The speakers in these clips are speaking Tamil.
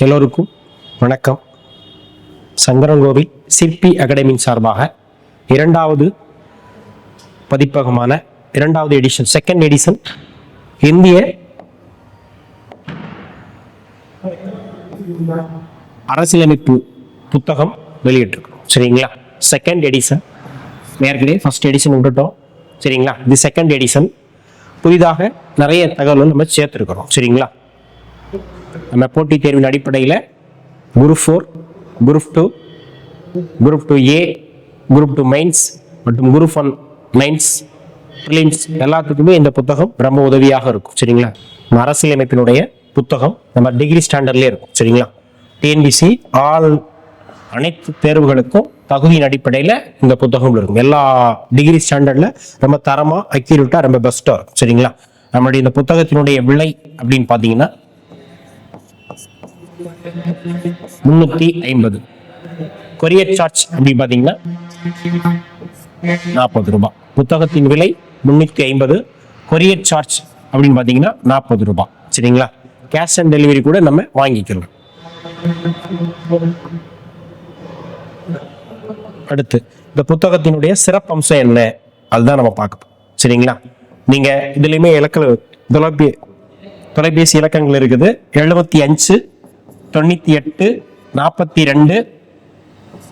எல்லோருக்கும் வணக்கம். சங்கரங்கோவில் சிற்பி அகாடமியின் சார்பாக இரண்டாவது பதிப்பகமான இரண்டாவது எடிஷன், செகண்ட் எடிஷன் இந்திய அரசியலமைப்பு புத்தகம் வெளியிட்டிருக்கோம். சரிங்களா? செகண்ட் எடிஷன், ஏற்கனவே ஃபர்ஸ்ட் எடிஷன் விட்டுட்டோம். சரிங்களா? இது செகண்ட் எடிஷன். புதிதாக நிறைய தகவல்கள் நம்ம சேர்த்துருக்கிறோம். சரிங்களா? நம்ம போட்டித் தேர்வின் அடிப்படையில் group 4, group 2, group 2A, group 2 mains மற்றும் குரூப் 1 மெயின்ஸ், ப்ரிலிம்ஸ் எல்லாத்துக்குமே இந்த புத்தகம் ரொம்ப உதவியாக இருக்கும். சரிங்களா? அரசியலமைப்பினுடைய புத்தகம் நம்ம டிகிரி ஸ்டாண்டர்ட்லேயே இருக்கும். சரிங்களா? டிஎன்பிசி அனைத்து தேர்வுகளுக்கும் தகுதியின் அடிப்படையில் இந்த புத்தகம் இருக்கும். எல்லா டிகிரி ஸ்டாண்டர்டில் ரொம்ப தரமாக, அக்யூரேட்டாக, ரொம்ப பெஸ்ட்டாக இருக்கும். சரிங்களா? நம்மளுடைய இந்த புத்தகத்தினுடைய விலை அப்படின்னு பார்த்தீங்கன்னா 350. கொரியர் சார்ஜ் அப்படின்னு பார்த்தீங்கன்னா 40 ரூபாய். புத்தகத்தின் விலை 350, கொரியர் சார்ஜ் அப்படின்னு பார்த்தீங்கன்னா 40 ரூபாய். சரிங்களா? கேஷ் ஆன் டெலிவரி கூட நம்ம வாங்கிக்கிறோம். அடுத்து இந்த புத்தகத்தினுடைய சிறப்பம்சம் என்ன, அதுதான் நம்ம பார்க்கணும். சரிங்களா? நீங்க இதுலயுமே தொலைபேசி இலக்கங்கள் இருக்குது. 75 98 42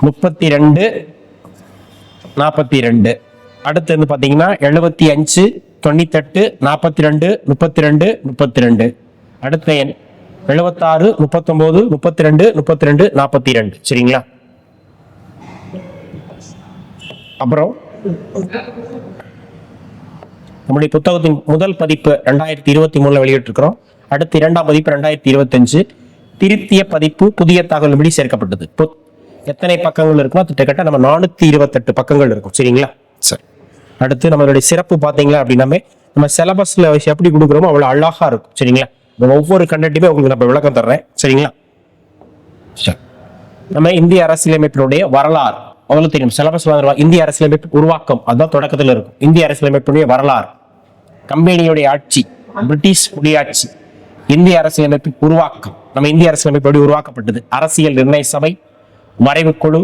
32 42. அடுத்து வந்து பாத்தீங்கன்னா 75 98 42 32 32. அடுத்த எண் 76 39 32 32 42. சரிங்களா? அப்புறம் நம்முடைய புத்தகத்தின் முதல் பதிப்பு 2023 வெளியிட்டிருக்கிறோம். அடுத்து இரண்டாம் பதிப்பு 2025. திருத்திய பதிப்பு புதிய தகவல்படி சேர்க்கப்பட்டது. எத்தனை பக்கங்கள் இருக்குன்னா கிட்டத்தட்ட நம்ம 428 பக்கங்கள் இருக்கும். சரிங்களா? சரி. அடுத்து நம்மளுடைய சிறப்பு பார்த்தீங்களா அப்படின்னா, நம்ம சிலபஸ்ல எப்படி கொடுக்குறோமோ அவ்வளவு அழகா இருக்கும். சரிங்களா? ஒவ்வொரு கண்டென்ட்டுமே உங்களுக்கு நம்ம விளக்கம் தர்றேன். சரிங்களா? நம்ம இந்திய அரசியலமைப்பினுடைய வரலாறு அவ்வளவு தெரியும். சிலபஸ் இந்திய அரசியலமைப்பு உருவாக்கம், அதுதான் தொடக்கத்தில் இருக்கும். இந்திய அரசியலமைப்பினுடைய வரலாறு, கம்பெனியுடைய ஆட்சி, பிரிட்டிஷ் குடியாட்சி, இந்திய அரசியலமைப்பின் உருவாக்கம், நம்ம இந்திய அரசியலமைப்பு எப்படி உருவாக்கப்பட்டது, அரசியல் நிர்ணய சபை, வரைவு குழு,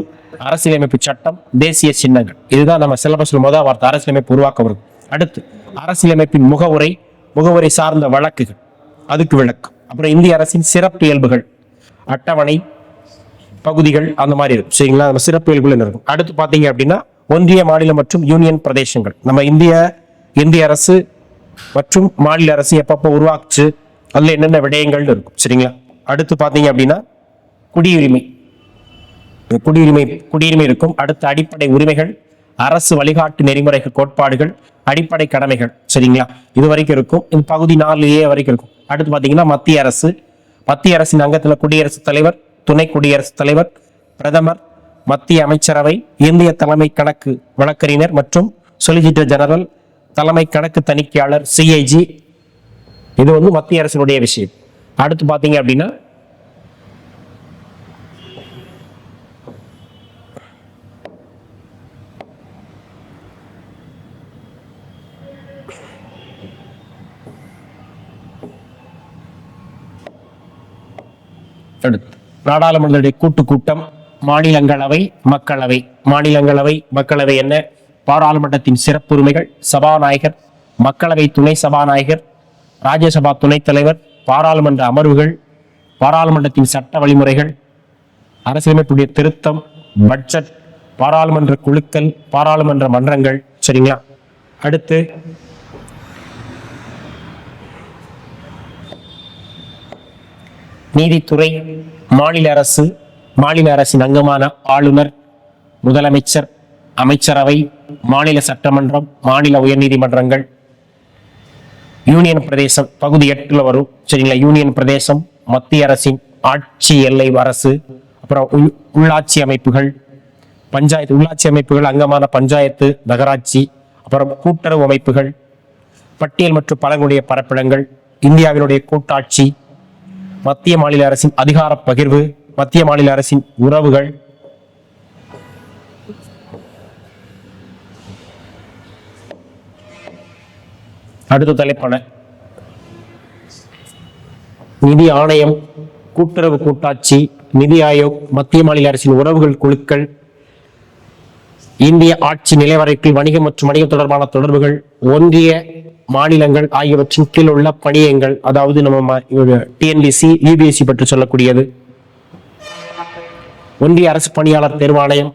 அரசியலமைப்பு சட்டம், தேசிய சின்னங்கள். இதுதான் நம்ம சிலபஸ்ல முதல் வார்த்தை, அரசியலமைப்பு உருவாக்கம் இருக்கும். அடுத்து அரசியலமைப்பின் முகவுரை சார்ந்த வழக்குகள், அதுக்கு விளக்கம். அப்புறம் இந்திய அரசின் சிறப்பு இயல்புகள், அட்டவணை, பகுதிகள், அந்த மாதிரி இருக்கும். சரிங்களா? நம்ம சிறப்பு இயல்புகள் இருக்கும். அடுத்து பாத்தீங்க அப்படின்னா ஒன்றிய, மாநில மற்றும் யூனியன் பிரதேசங்கள். நம்ம இந்திய அரசு மற்றும் மாநில அரசு எப்பப்போ உருவாக்குச்சு, அதுல என்னென்ன விடயங்கள் இருக்கும். சரிங்களா? அடுத்து பாத்தீங்க அப்படின்னா குடியுரிமை இருக்கும். அடுத்து அடிப்படை உரிமைகள், அரசு வழிகாட்டு நெறிமுறைகள், கோட்பாடுகள், அடிப்படை கடமைகள். சரிங்களா? இது வரைக்கும் இருக்கும். இது பகுதி 4A வரைக்கும் இருக்கும். அடுத்து பாத்தீங்கன்னா மத்திய அரசின் அங்கத்துல குடியரசுத் தலைவர், துணை குடியரசுத் தலைவர், பிரதமர், மத்திய அமைச்சரவை, இந்திய தலைமை கணக்கு வழக்கறிஞர் மற்றும் சொலிசிட்டர் ஜெனரல், தலைமை கணக்கு தணிக்கையாளர், CIG. இது வந்து மத்திய அரசினுடைய விஷயம். அடுத்து பாத்தீங்க அப்படின்னா நாடாளுமன்ற கூட்டம், மாநிலங்களவை, மக்களவை என்ன, பாராளுமன்றத்தின் சிறப்புரிமைகள், சபாநாயகர், மக்களவை துணை சபாநாயகர், ராஜ்யசபா துணைத் தலைவர், பாராளுமன்ற அமர்வுகள், பாராளுமன்றத்தின் சட்ட வழிமுறைகள், அரசியலமைப்புடைய திருத்தம், பட்ஜெட், பாராளுமன்ற குழுக்கள், பாராளுமன்ற மன்றங்கள். சரிங்களா? அடுத்து நீதித்துறை, மாநில அரசின் அங்கமான ஆளுநர், முதலமைச்சர், அமைச்சரவை, மாநில சட்டமன்றம், மாநில உயர்நீதிமன்றங்கள், யூனியன் பிரதேசம் பகுதி 8 வரும். சரிங்களா? யூனியன் பிரதேசம், மத்திய அரசின் ஆட்சி எல்லை அரசு, அப்புறம் உள்ளாட்சி அமைப்புகள், உள்ளாட்சி அமைப்புகள் அங்கமான பஞ்சாயத்து, நகராட்சி, அப்புறம் கூட்டுறவு அமைப்புகள், பட்டியல் மற்றும் பழங்குடிய பரப்பிடங்கள், இந்தியாவினுடைய கூட்டாட்சி, மத்திய மாநில அரசின் அதிகார பகிர்வு, மத்திய மாநில அரசின் உறவுகள், அடுத்த தலைப்பான நிதி ஆணையம், கூட்டுறவு கூட்டாட்சி, நிதி ஆயோக், மத்திய மாநில அரசின் உறவுகள் குழுக்கள், இந்திய ஆட்சி நிலைவரைக்குள் வணிகம் மற்றும் வணிகம் தொடர்பான தொடர்புகள், ஒன்றிய மாநிலங்கள் ஆகியவற்றின் கீழ் உள்ள பணியங்கள், அதாவது நம்ம டிஎன்பிசி யூபிஎஸ்சி பற்றி சொல்லக்கூடியது, ஒன்றிய அரசு பணியாளர் தேர்வாணையம்,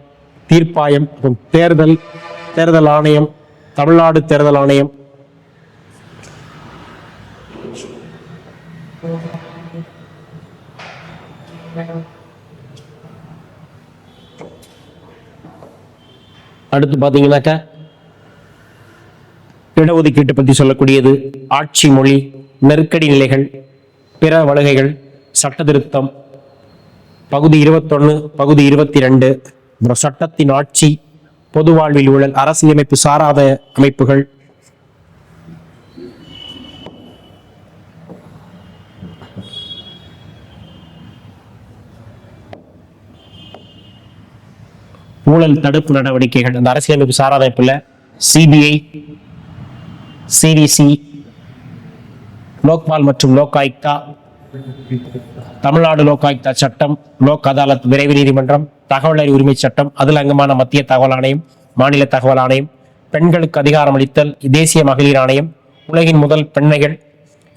தீர்ப்பாயம், தேர்தல் ஆணையம், தமிழ்நாடு தேர்தல் ஆணையம், அடுத்து பாத்தீங்கன்னாக்கா இடஒதுக்கீட்டு பத்தி சொல்லக்கூடியது, ஆட்சி மொழி, நெருக்கடி நிலைகள், பிற வலுகைகள், சட்ட திருத்தம், பகுதி 21, பகுதி 22, சட்டத்தின் ஆட்சி, பொது வாழ்வில் ஊழல், அரசியலமைப்பு சாராத அமைப்புகள், ஊழல் தடுப்பு நடவடிக்கைகள், அந்த அரசியலமைப்பு சாராத அமைப்புல சிபிஐ, சிடிசி, லோக்பால் மற்றும் லோக் ஆயுக்தா, தமிழ்நாடு லோக் ஆயுக்தா சட்டம், லோக் அதாலத் விரைவு நீதிமன்றம், தகவல் அறிவு உரிமை சட்டம், அதில் அங்கமான மத்திய தகவல் ஆணையம், மாநில தகவல் ஆணையம், பெண்களுக்கு அதிகாரம் அளித்தல், தேசிய மகளிர் ஆணையம், உலகின் முதல் பெண்ணைகள்,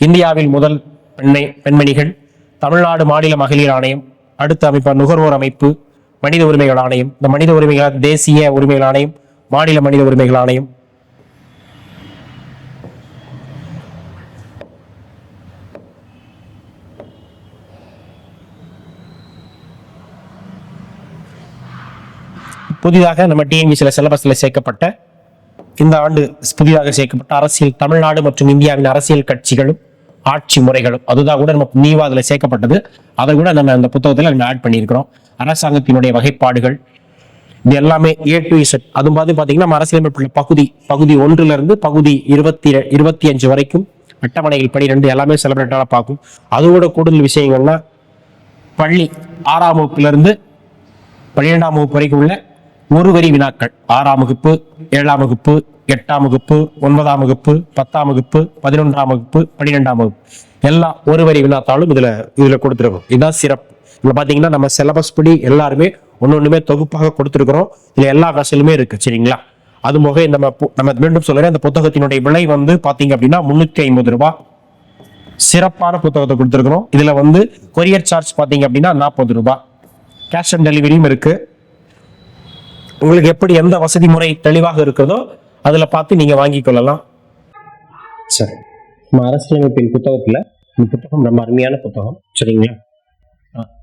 இந்தியாவில் முதல் பெண்மணிகள், தமிழ்நாடு மாநில மகளிர் ஆணையம், அடுத்த அமைப்பு நுகர்வோர் அமைப்பு, மனித உரிமைகள் ஆணையம், இந்த மனித உரிமைகள் தேசிய உரிமைகள் ஆணையம், மாநில மனித உரிமைகள் ஆணையம், புதிதாக நம்ம டிஎன்பிசில சிலபஸ்ல சேர்க்கப்பட்ட இந்த ஆண்டு புதிதாக சேர்க்கப்பட்ட அரசியல், தமிழ்நாடு மற்றும் இந்தியாவின் அரசியல் கட்சிகளும் ஆட்சி முறைகளும், அதுதான் கூட நம்ம நீவா அதுல சேர்க்கப்பட்டது. அதை கூட நம்ம அந்த புத்தகத்துல நம்ம ஆட் பண்ணியிருக்கிறோம். அரசாங்கத்தினுடைய வகைப்பாடுகள், இது எல்லாமே A to Z. அது மாதிரி பாத்தீங்கன்னா நம்ம அரசியலமைப்புள்ள பகுதி 1ல இருந்து பகுதி 25 வரைக்கும் அட்டவணைகள் 12 எல்லாமே செலிப்ரேட்டாக பார்க்கும். அதோட கூடுதல் விஷயங்கள்னா பள்ளி 6ஆம் வகுப்புல இருந்து 12ஆம் வகுப்பு வரைக்கும் உள்ள ஒரு வரி வினாக்கள், 6ஆம் வகுப்பு, 7ஆம் வகுப்பு, 8ஆம் வகுப்பு, 9ஆம் வகுப்பு, 10ஆம் வகுப்பு, 11ஆம் வகுப்பு, 12ஆம் வகுப்பு எல்லாம் ஒரு வரி வினாத்தாலும் இதுல கொடுத்துருக்கோம். இதுதான் சிறப்பு. இதுல பாத்தீங்கன்னா நம்ம சிலபஸ் படி எல்லாருமே ஒன்னொன்னுமே தொகுப்பாக கொடுத்துருக்கிறோம். இதுல எல்லா கசலுமே இருக்கு, சரிங்களா? அது போக நம்ம மீண்டும் சொல்றேன், இந்த புத்தகத்தினுடைய விலை வந்து பாத்தீங்க அப்படின்னா 350 ரூபாய். சிறப்பான புத்தகத்தை கொடுத்துருக்கிறோம். இதுல கொரியர் சார்ஜ் பாத்தீங்க அப்படின்னா 40 ரூபாய். கேஷ் ஆன் டெலிவரியும் இருக்கு. உங்களுக்கு எப்படி எந்த வசதி முறை தெளிவாக இருக்கிறதோ அதுல பார்த்து நீங்க வாங்கி கொள்ளலாம். சரி, நம்ம அரசியலமைப்பின் புத்தகத்துல இந்த புத்தகம் ரொம்ப அருமையான புத்தகம், சரிங்களா?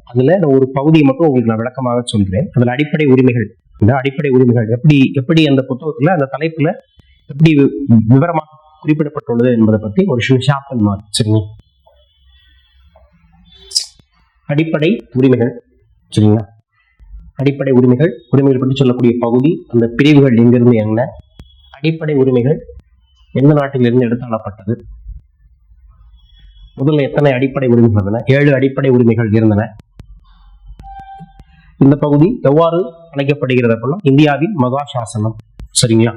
அதுல நான் ஒரு பகுதியை மட்டும் உங்களுக்கு நான் விளக்கமாக சொல்றேன். அதுல அடிப்படை உரிமைகள், இந்த அடிப்படை உரிமைகள் எப்படி அந்த புத்தகத்துல அந்த தலைப்புல எப்படி விவரமாக குறிப்பிடப்பட்டுள்ளது என்பதை பத்தி ஒரு ஷாப்பல் மாதிரி, சரிங்களா? அடிப்படை உரிமைகள், சரிங்களா? அடிப்படை உரிமைகள் பற்றி சொல்லக்கூடிய பகுதி, அந்த பிரிவுகள் எங்கிருந்து என்ன, அடிப்படை உரிமைகள் எந்த நாட்டிலிருந்து எடுத்தாளப்பட்டது, முதல்ல எத்தனை அடிப்படை உரிமைகள் இருந்தன, 7 அடிப்படை உரிமைகள் இருந்தன. இந்த பகுதி எவ்வாறு அழைக்கப்படுகிறது அப்படின்னா இந்தியாவின் மகா சாசனம், சரிங்களா?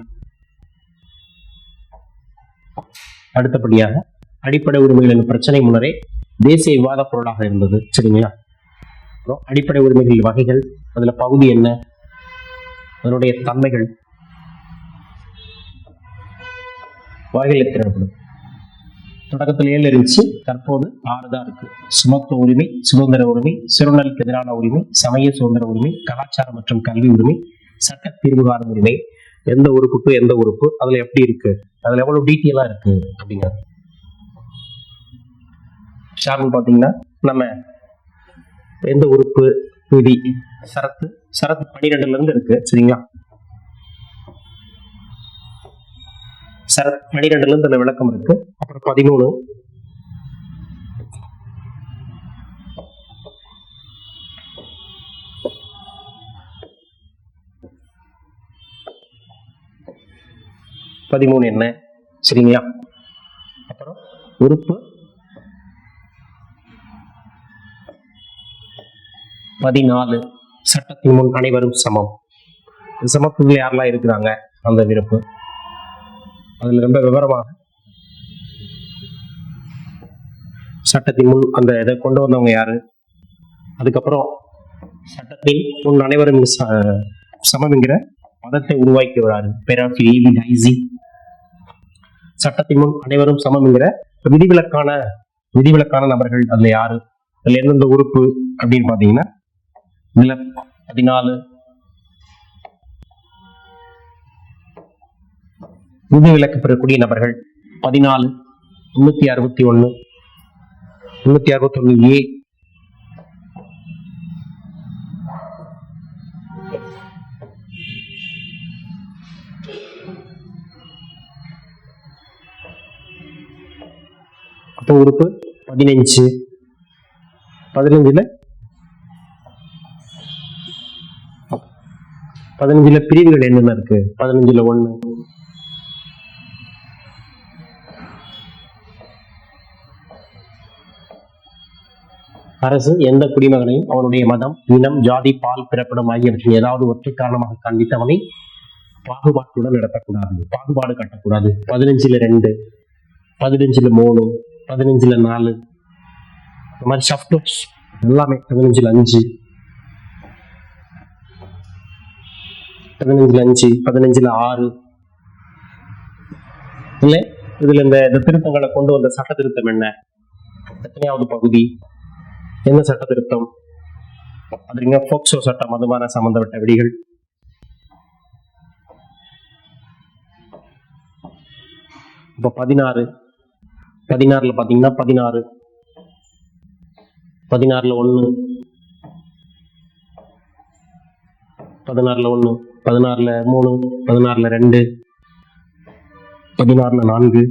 அடுத்தபடியாக அடிப்படை உரிமைகளின் பிரச்சனை முன்னரே தேசிய விவாத பொருளாக இருந்தது, சரிங்களா? அடிப்படை உரிமைகள் வகைகள், அதுல பகுதி என்ன, அதனுடைய தன்மைகள், வகைகள் எத்தனைப்படும். தொடக்கத்தில் 7 இருந்துச்சு, தற்போது 6 தான் இருக்கு. சுமத்துவ உரிமை, சுதந்திர உரிமை, சிறுநலுக்கு எதிரான உரிமை, சமய சுதந்திர உரிமை, கலாச்சார மற்றும் கல்வி உரிமை, சட்ட தீர்வு காணும் உரிமை, எந்த உறுப்புக்கு எந்த உறுப்பு, அதுல எப்படி இருக்கு, அதுல எவ்வளவு டீட்டெயிலா இருக்கு அப்படிங்கிறது. ஷார்ட் பாத்தீங்கன்னா நம்ம எந்த உறுப்பு விதி, சரத்து 12ல இருந்து இருக்கு, சரிங்களா? சரத் 12ல இருந்து அந்த விளக்கம் இருக்கு. அப்புறம் 13, என்ன, சரிங்களா? அப்புறம் உறுப்பு 14, சட்டத்தின் முன் அனைவரும் சமம். சமத்துவத்தில் யாரெல்லாம் இருக்கிறாங்க அந்த விருப்பு, அதுல ரொம்ப விவரமாக சட்டத்தின் முன் அந்த இதை கொண்டு வந்தவங்க யாரு, அதுக்கப்புறம் சட்டத்தில் முன் அனைவரும் சமம் என்கிற மதத்தை உருவாக்கி வராரு பேராசிரியர் ஈவி டைசி. சட்டத்தின் முன் அனைவரும் சமம் என்கிற விதிவிலக்கான நபர்கள் அதுல யாரு, அதுல எந்தெந்த உறுப்பு அப்படின்னு பாத்தீங்கன்னா இதுல 14 விதிவிலக்கு பெறக்கூடிய நபர்கள் 14 361 361A அப்போ உறுப்பு 15 15ல பிரிவுகள் என்னென்ன இருக்கு? 15ல 1 அரசு எந்த குடிமகனையும் அவனுடைய மதம், இனம், ஜாதி, பால், பிறப்பிடம் ஆகியவற்றின் ஏதாவது ஒற்றை காரணமாக கண்டித்தவனை பாகுபாட்டுடன் நடத்தக்கூடாது, பாகுபாடு காட்டக்கூடாது. 15ல 2 15ல 3 15ல 4 இந்த மாதிரி ஷாஃப்ட் எல்லாமே 15ல 5 15ல 5 15ல 6 இல்லை. இதுல இந்த திருத்தங்களை கொண்டு வந்த சட்ட திருத்தம் என்ன, எத்தனையாவது பகுதி, என்ன சட்ட திருத்தம்? அதுங்க போக்சோ சட்டம், மதுபான சம்பந்தப்பட்ட விதிகள். இப்போ 16ல பாத்தீங்கன்னா 16 16ல 1 16ல 1 16ல 3 16ல 2 16ல 4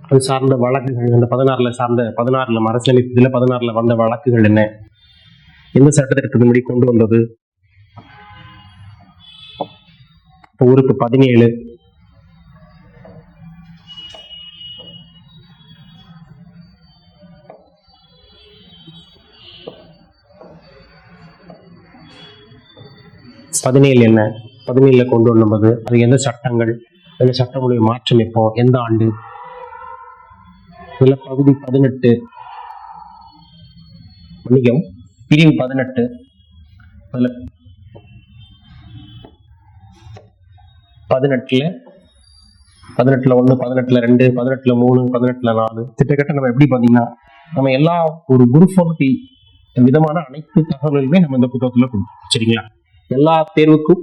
அது சார்ந்த வழக்குகள். அந்த 16ல அரசியலமைப்புல 16ல வந்த வழக்குகள் என்ன, எந்த சட்டத்திற்கு முடி கொண்டு வந்தது? உறுப்பு 17 17 என்ன, 17ல கொண்டு வந்தது அது எந்த சட்டங்கள், அந்த சட்டமுடைய மாற்றம் எப்போ, எந்த ஆண்டு? இதுல பகுதி 18 மன்னிக்கம் பிரிவு 18 அதுல 18ல 1 18ல 2 18ல 3 18ல 4 திட்டக்கட்ட நம்ம எப்படி பாத்தீங்கன்னா நம்ம எல்லா ஒரு குரூப் ஆஃப் விதமான அனைத்து தகவல்களுமே நம்ம இந்த புத்தகத்துல கொடுத்தோம். சரிங்களா? எல்லா தேர்வுக்கும்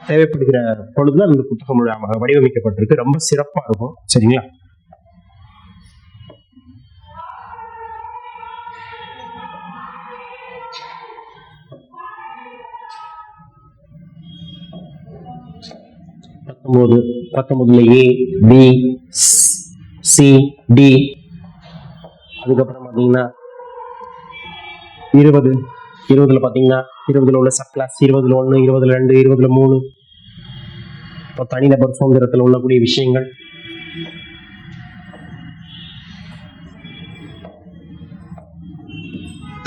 தேவைப்படுகிற பொழுதுல அந்த புத்தகம் வடிவமைக்கப்பட்டிருக்கு. ரொம்ப சிறப்பா இருக்கும். சரிங்களா? பத்தொன்பதுல A, B, C, D. அதுக்கப்புறம் பாத்தீங்கன்னா 20ல பாத்தீங்கன்னா 20ல உள்ள சப் கிளாஸ், 20ல 1 20ல 2 20ல 3 இப்போ தனிநபர் சுதந்திரத்தில் உள்ளக்கூடிய விஷயங்கள்.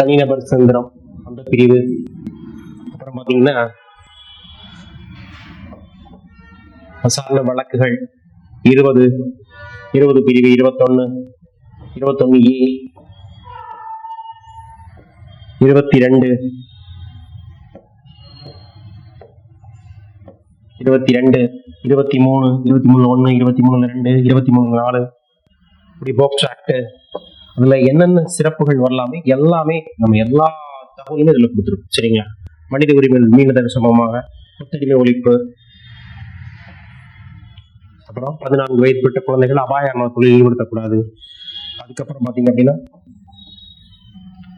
தனிநபர் சுதந்திரம் அந்த பிரிவு. அப்புறம் பாத்தீங்கன்னா சார்ந்த வழக்குகள் 20 பிரிவு 21A 22 23 23 1 23 2 23 4 இப்படி போக்சோ ஆக்ட். அதுல என்னென்ன சிறப்புகள் வரலாமே எல்லாமே நம்ம எல்லா தகவலுமே இதுல கொடுத்துருக்கோம். சரிங்களா? மனித உரிமை மீனதர் சமமாக குத்தடிமை ஒழிப்பு, அப்புறம் 14 வயதுபட்ட குழந்தைகள் அபாயமான தொழில் ஈடுபடுத்தக்கூடாது. அதுக்கப்புறம் பாத்தீங்க அப்படின்னா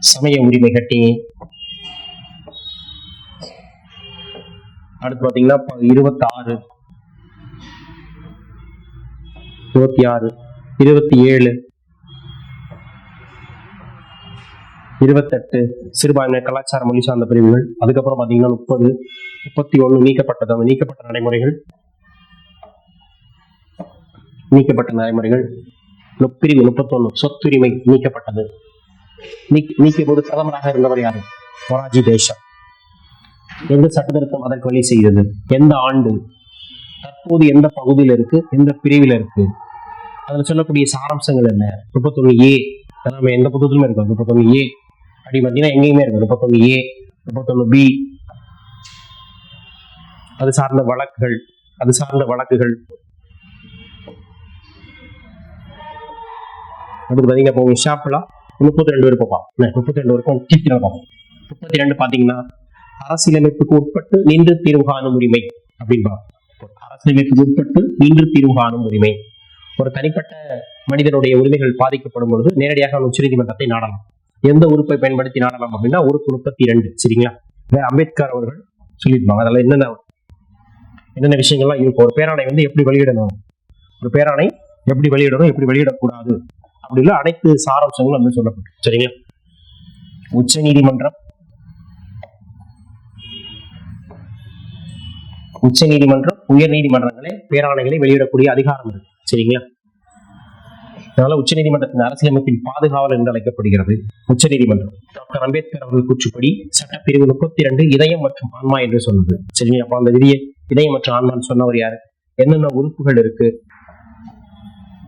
சமய உரிமை கட்டி. அடுத்து பாத்தீங்கன்னா 26 27 28 சிறுபான்மை கலாச்சார மொழி சார்ந்த பிரிவுகள். அதுக்கப்புறம் பாத்தீங்கன்னா 30 31 நீக்கப்பட்ட நடைமுறைகள் பிரிவு 31 சொத்துரிமை நீக்கப்பட்டது. நீக்கியபோது பிரதமராக இருந்தவர் யாரு? மொரார்ஜி தேசாய். எந்த சட்ட திருத்தம் அதற்கு வழி செய்தது? எந்த ஆண்டு? தற்போது எந்த பகுதியில் இருக்கு, எந்த பிரிவில் இருக்கு, அதுல சொல்லக்கூடிய சாராம்சங்கள் என்ன. 31A நம்ம எந்த புத்தகத்திலுமே இருக்கு. 31A அப்படி பார்த்தீங்கன்னா எங்கேயுமே இருக்கு. 31A, 31B அது சார்ந்த வழக்குகள், அது சார்ந்த வழக்குகள். அடுத்து பாத்தீங்கன்னா இப்போ ஷாப்ல 32 பேர் பார்ப்போம். 32 வரைக்கும் 32 பாத்தீங்கன்னா அரசியலமைப்புக்கு உட்பட்டு நின்று தீர்வு காணும் உரிமை அப்படின்னு அரசியலமைப்புக்கு உட்பட்டு நின்று தீர்வு காணும் உரிமை. ஒரு தனிப்பட்ட மனிதனுடைய உரிமைகள் பாதிக்கப்படும் பொழுது நேரடியாக உச்சநீதிமன்றத்தை நாடலாம். எந்த உறுப்பை பயன்படுத்தி நாடலாம் அப்படின்னா உறுப்பு 32. சரிங்களா? அம்பேத்கர் அவர்கள் சொல்லியிருப்பாங்க. அதில் என்னென்ன விஷயங்கள்லாம் இருக்கும். ஒரு பேராணை எப்படி வெளியிடணும், ஒரு பேராணை எப்படி வெளியிடணும், எப்படி வெளியிடக்கூடாது அப்படின்னா அனைத்து சாராம்சங்களும் சொல்லப்படும். சரிங்களா? உச்ச நீதிமன்றம், உயர் நீதிமன்றங்களே பேராணைகளை வெளியிடக்கூடிய அதிகாரம் இருக்கு. சரிங்களா? அதனால உச்ச நீதிமன்றத்தின் அரசியலமைப்பின் பாதுகாவலர் என்று அழைக்கப்படுகிறது உச்ச நீதிமன்றம். டாக்டர் அம்பேத்கர் அவர்கள் கூற்றுப்படி சட்டப்பிரிவு 32 இதயம் மற்றும் ஆன்மா என்று சொன்னது. சரிங்களா? அப்ப அந்த விதியை இதயம் மற்றும் ஆன்மான்னு சொன்னவர் யாரு, என்னென்ன உறுப்புகள் இருக்கு,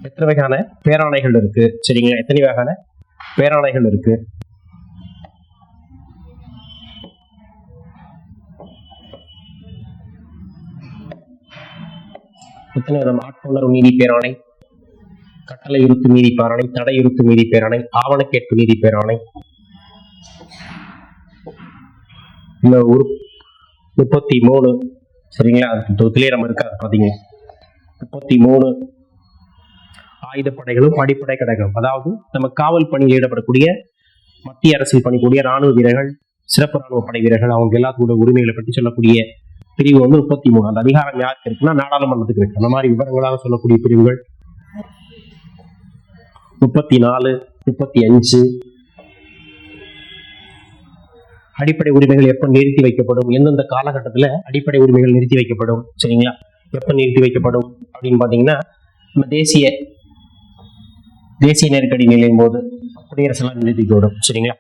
எத்தனை வகையான பேராணைகள் இருக்கு. சரிங்களா? எத்தனை வகையான பேராணைகள் இருக்கு, எத்தனை விதம் ஆட்கொணரும் நீதி பேராணை, கட்டளை இருத்து நீதி பேராணை, தடை இருத்து நீதி பேராணை, ஆவணக்கேட்பு நீதி பேராணை. இந்த 33 சரிங்களா? கிளியரம் இருக்காது பாத்தீங்க. 33 ஆயுதப்படைகளும் அடிப்படை கடைகளும், அதாவது நம்ம காவல் பணியில் ஈடுபடக்கூடிய மத்திய அரசில் பணிக்கூடிய ராணுவ வீரர்கள், சிறப்பு ராணுவ படை வீரர்கள், அவங்க எல்லாத்தோட உரிமைகளை பற்றி சொல்லக்கூடிய பிரிவு 33. அந்த அதிகாரம் யாருக்கு இருக்குன்னா நாடாளுமன்றத்துக்கு இருக்கு. அந்த மாதிரி விவரங்களாக சொல்லக்கூடிய பிரிவுகள் 34, 35. அடிப்படை உரிமைகள் எப்ப நிறுத்தி வைக்கப்படும், எந்தெந்த காலகட்டத்தில் அடிப்படை உரிமைகள் நிறுத்தி வைக்கப்படும். சரிங்களா? எப்ப நிறுத்தி வைக்கப்படும் அப்படின்னு பாத்தீங்கன்னா நம்ம தேசிய நெருக்கடி நிலையின் போது குடியரசெல்லாம் நிறுத்தி வைக்கப்படும். சரிங்களா?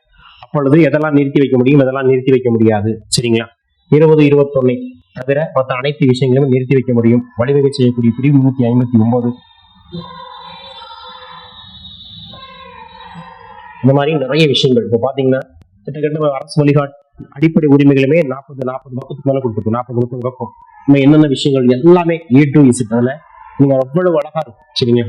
அப்பொழுது எதெல்லாம் நிறுத்தி வைக்க முடியும், எதெல்லாம் நிறுத்தி வைக்க முடியாது. சரிங்களா? 20, 21 தவிர மற்ற அனைத்து விஷயங்களும் நிறுத்தி வைக்க முடியும். வழிவகை செய்யக்கூடிய பிரிவு 159. இந்த மாதிரி நிறைய விஷயங்கள் இப்போ பாத்தீங்கன்னா கிட்டத்தட்ட அரசு வழிகாட்டு அடிப்படை உரிமைகளுமே 40 பக்கத்துக்கு மேல கொடுத்துருக்கும். 40-30 பக்கம். என்னென்ன விஷயங்கள் எல்லாமே A to Z. நீங்க அவ்வளவு அழகா இருக்கும். சரிங்க?